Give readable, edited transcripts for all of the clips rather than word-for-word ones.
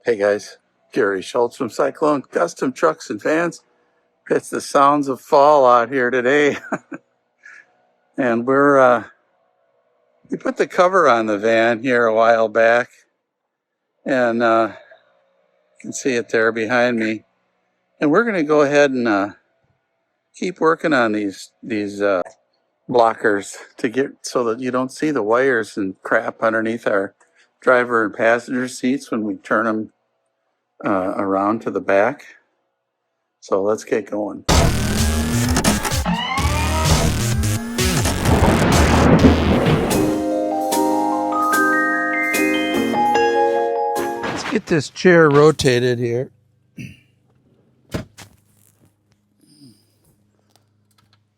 Hey guys, Gary Schultz from Cyclone Custom Trucks and Fans. It's the sounds of fall out here today. And we put the cover on the van here a while back. And you can see it there behind me. And we're going to go ahead and keep working on these blockers to get so that you don't see the wires and crap underneath our driver and passenger seats when we turn them around to the back. So let's get going. Let's get this chair rotated here.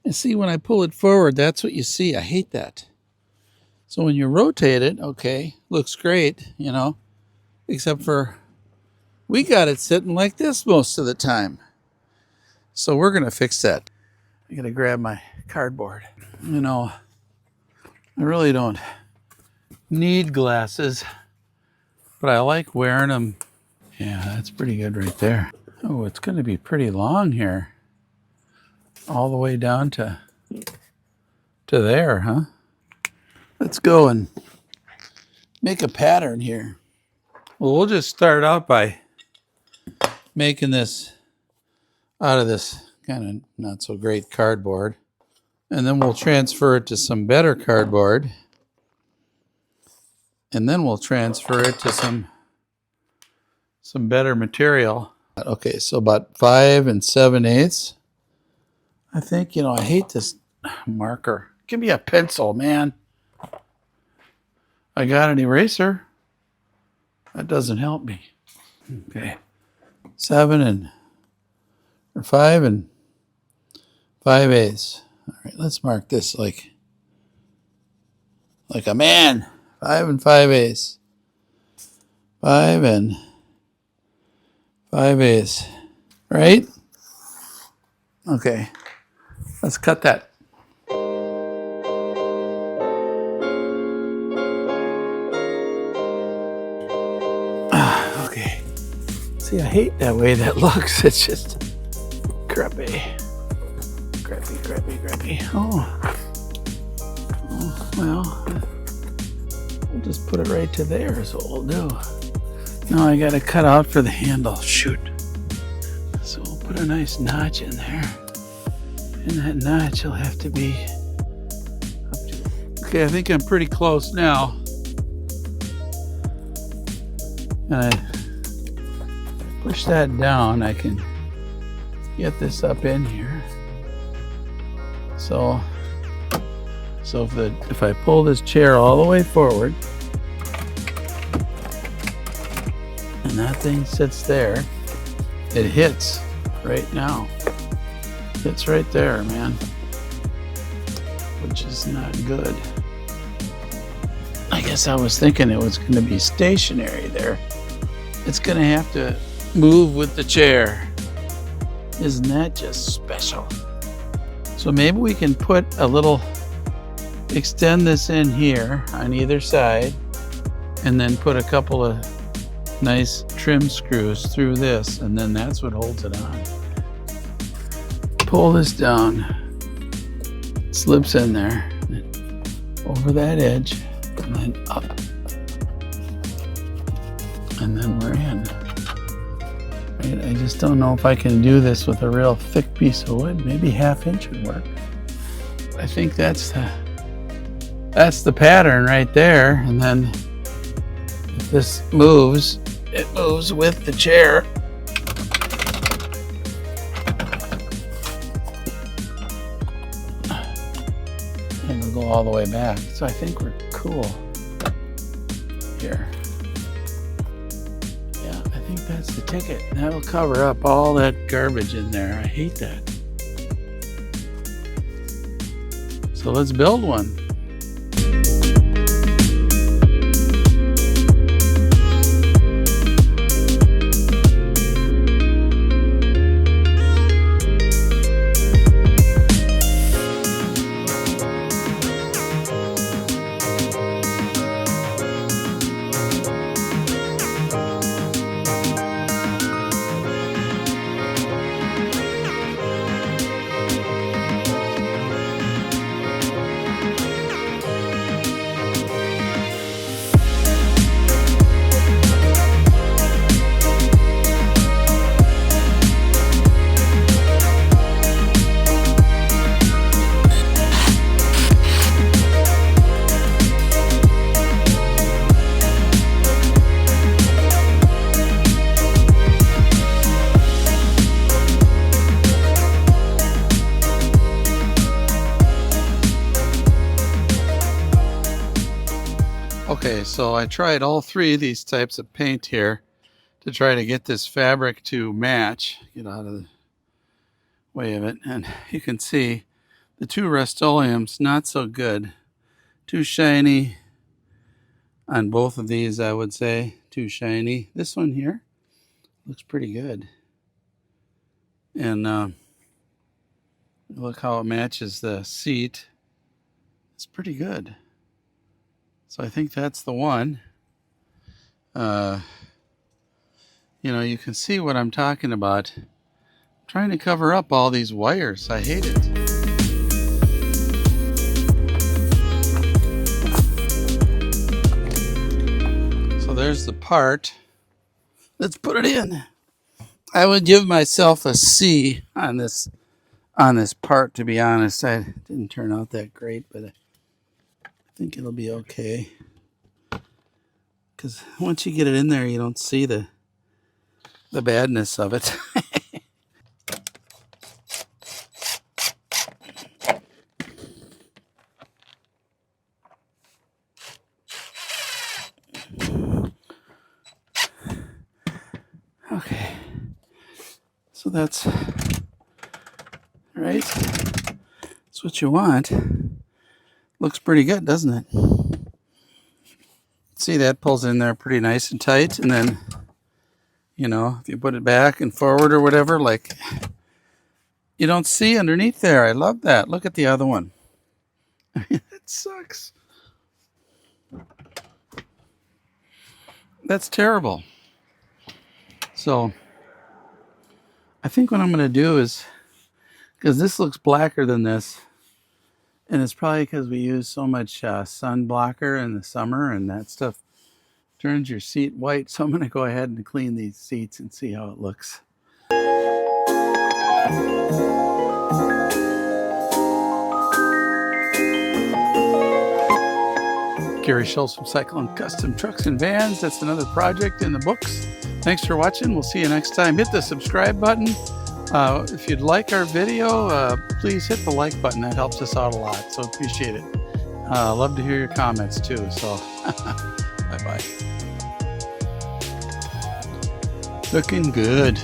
And see, when I pull it forward, that's what you see. I hate that. So when you rotate it, okay, looks great, you know, except for we got it sitting like this most of the time. So we're going to fix that. I'm going to grab my cardboard. You know, I really don't need glasses, but I like wearing them. Yeah, that's pretty good right there. Oh, it's going to be pretty long here. All the way down to there, huh? Let's go and make a pattern here. Well, we'll just start out by making this out of this kind of not so great cardboard. And then we'll transfer it to some better cardboard. And then we'll transfer it to some better material. Okay, so about 5 7/8. I think, you know, I hate this marker. Give me a pencil, man. I got an eraser. That doesn't help me. Okay. 5 5/8. All right, let's mark this like a man. 5 5/8. 5 5/8. Right? Okay. Let's cut that. Okay. See, I hate that way that looks. It's just crappy. Oh, well, we'll just put it right to there is what we'll do. Now I got to cut out for the handle. Shoot. So we'll put a nice notch in there. And that notch will have to be up to... Okay, I think I'm pretty close now. And I push that down, I can get this up in here. So if I pull this chair all the way forward, and that thing sits there, it hits right now. It's right there, man, which is not good. I guess I was thinking it was going to be stationary there. It's going to have to move with the chair. Isn't that just special? So maybe we can put a little, extend this in here on either side, and then put a couple of nice trim screws through this, and then that's what holds it on. Pull this down, it slips in there, over that edge, and then up, and then we're in. Right? I just don't know if I can do this with a real thick piece of wood. Maybe 1/2 inch would work. I think that's the pattern right there, and then if this moves, it moves with the chair. Go all the way back. So I think we're cool here. Yeah, I think that's the ticket. That'll cover up all that garbage in there. I hate that. So let's build one. So I tried all three of these types of paint here to try to get this fabric to match. Get out of the way of it. And you can see the two Rust-Oleum's not so good. Too shiny on both of these, I would say. Too shiny. This one here looks pretty good. And look how it matches the seat. It's pretty good. So I think that's the one. You know, you can see what I'm talking about. I'm trying to cover up all these wires. I hate it. So there's the part. Let's put it in. I would give myself a C on this part, to be honest. I didn't turn out that great, but I think it'll be okay. Because once you get it in there, you don't see the badness of it. Okay. So that's right. That's what you want. Looks pretty good, doesn't it? See, that pulls in there pretty nice and tight, and then, you know, if you put it back and forward or whatever, like, you don't see underneath there. I love that. Look at the other one. It sucks. That's terrible. So I think what I'm going to do is, because this looks blacker than this, and it's probably because we use so much sun blocker in the summer, and that stuff turns your seat white. So I'm going to go ahead and clean these seats and see how it looks. Gary Schultz from Cyclone Custom Trucks and Vans. That's another project in the books. Thanks for watching. We'll see you next time. Hit the subscribe button. If you'd like our video, please hit the like button. That helps us out a lot, so appreciate it. Love to hear your comments too. So bye-bye. Looking good.